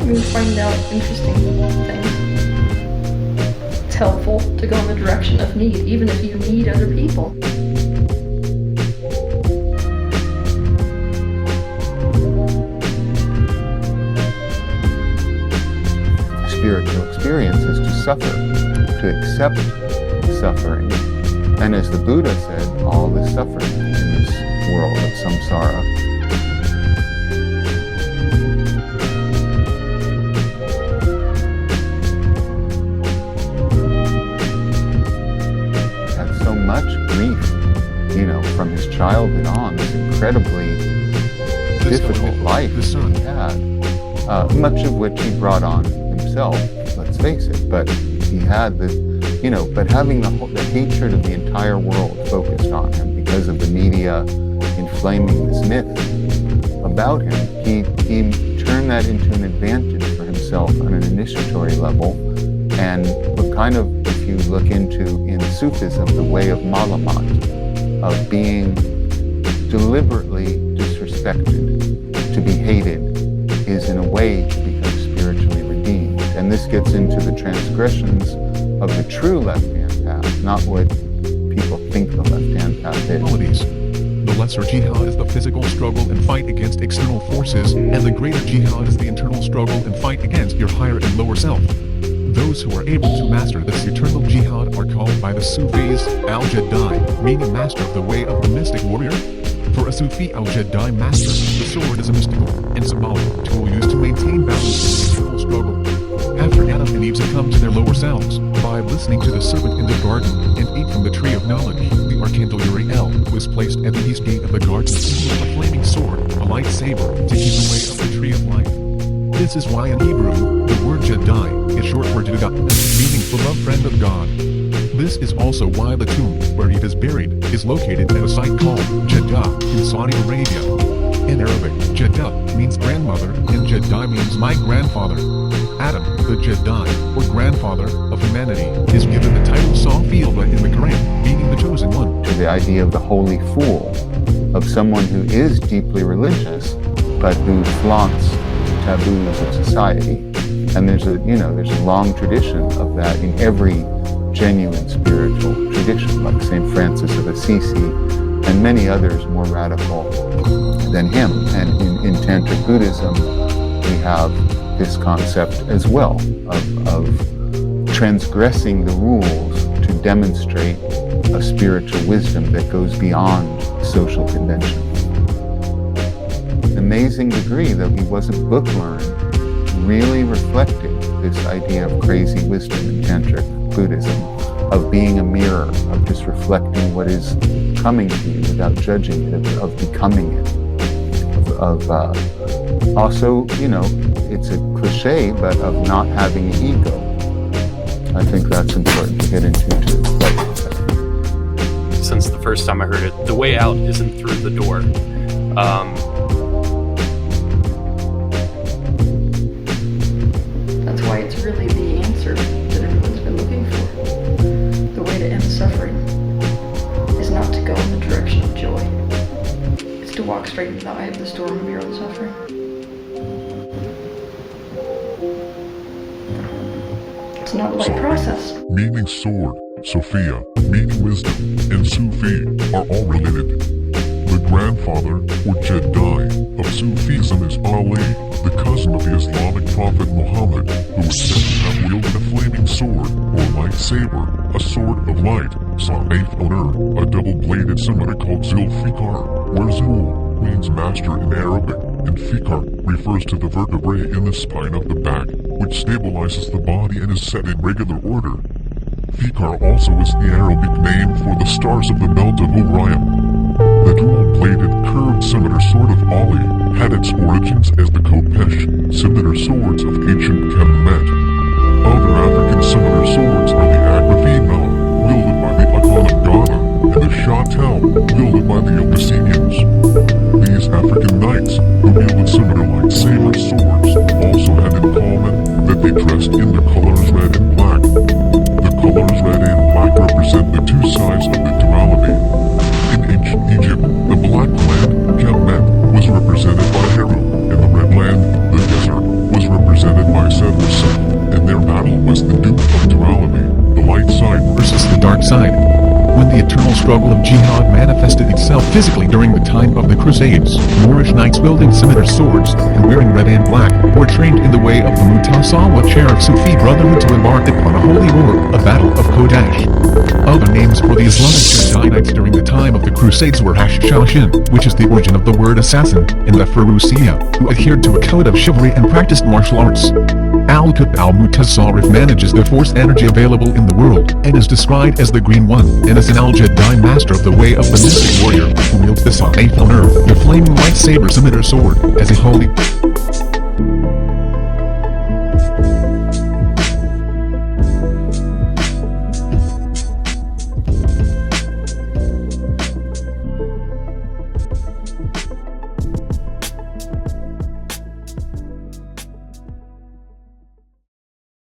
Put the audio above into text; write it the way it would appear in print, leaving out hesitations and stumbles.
We find out interesting things. It's helpful to go in the direction of need, even if you need other people. Spiritual experience is to suffer, to accept suffering. And as the Buddha said, all is suffering in this world of samsara. Had so much grief, from his childhood on, this incredibly difficult life he had, much of which he brought on himself, let's face it, but he had this, but having the hatred of the entire world focused on him because of the media inflaming this myth about him, he turned that into an advantage for himself on an initiatory level, and kind of, if you look into in Sufism, the way of malamat, of being deliberately disrespected, to be hated, is in a way to become spiritually redeemed. And this gets into the transgressions of the true left-hand path, not what people think the left-hand path is. The lesser jihad is the physical struggle and fight against external forces, and the greater jihad is the internal struggle and fight against your higher and lower self. Those who are able to master this eternal jihad are called by the Sufis al-Jedi, meaning master of the way of the mystic warrior. For a Sufi al-Jedi master, the sword is a mystical and symbolic tool used to maintain balance in the internal struggle. After Adam and Eve succumbed to their lower selves, by listening to the serpent in the garden and ate from the tree of knowledge, the archangel Uriel was placed at the east gate of the garden, with a flaming sword, a lightsaber, to keep away of the tree of life. This is why in Hebrew, the word Jedi is short for Judah, meaning beloved friend of God. This is also why the tomb, where he is buried, is located at a site called Jeddah in Saudi Arabia. In Arabic, Jeddah means grandmother, and Jedi means my grandfather. Adam, the Jedi, or grandfather of humanity, is given the title Sufi in the Quran, meaning the chosen one. To the idea of the holy fool, of someone who is deeply religious, but who flaunts taboos of society. And there's a long tradition of that in every genuine spiritual tradition, like St. Francis of Assisi and many others more radical than him. And in Tantric Buddhism, we have this concept as well of transgressing the rules to demonstrate a spiritual wisdom that goes beyond social convention. Amazing degree, though he wasn't book learned, really reflected this idea of crazy wisdom in Tantric Buddhism, of being a mirror, of just reflecting what is coming to you without judging it, of becoming it, also, it's a cliche, but of not having an ego. I think that's important to get into too. Since the first time I heard it, the way out isn't through the door. That's why it's really the answer that everyone's been looking for. The way to end suffering is not to go in the direction of joy. It's to walk straight into the eye of the storm of your own suffering. It's not a light process. Meaning sword, Sophia, meaning wisdom, and Sufi are all related. The grandfather, or Jedi, of Sufism is Ali, the cousin of the Islamic prophet Muhammad, who was said to have wielded a flaming sword, or lightsaber, a sword of light, Saif Oner, a double-bladed scimitar called Zulfikar, where Zul means master in Arabic, and Fikar refers to the vertebrae in the spine of the back, which stabilizes the body and is set in regular order. Fikar also is the Arabic name for the stars of the belt of Orion. The dual-bladed curved scimitar sword of Ali had its origins as the Kopesh scimitar swords of ancient Kemet. Other African scimitar swords are the Agrafina, wielded by the Akan of Ghana, and the Shatel, wielded by the Abyssinians. These African knights, who wielded scimitar lightsaber swords, also had in common that they dressed in the colors red and black. The colors red and black represent the two sides of the duality. In ancient Egypt, the black land, Kemet, was represented by Heru, and the red land, the desert, was represented side. When the eternal struggle of jihad manifested itself physically during the time of the Crusades, Moorish knights wielding scimitar swords and wearing red and black were trained in the way of the Mutasawa chair of Sufi brotherhood to embark upon a holy war, a battle of Kodash. Other names for the Islamic Jedi Knights during the time of the Crusades were Hashashin, which is the origin of the word assassin, and the Farusiya, who adhered to a code of chivalry and practiced martial arts. Al-Qutb al-Mutasarrif manages the force energy available in the world, and is described as the Green One, and is an al-Jedi master of the way of the mystic warrior, who wields the Sa'if on earth, the flaming lightsaber scimitar sword, as a holy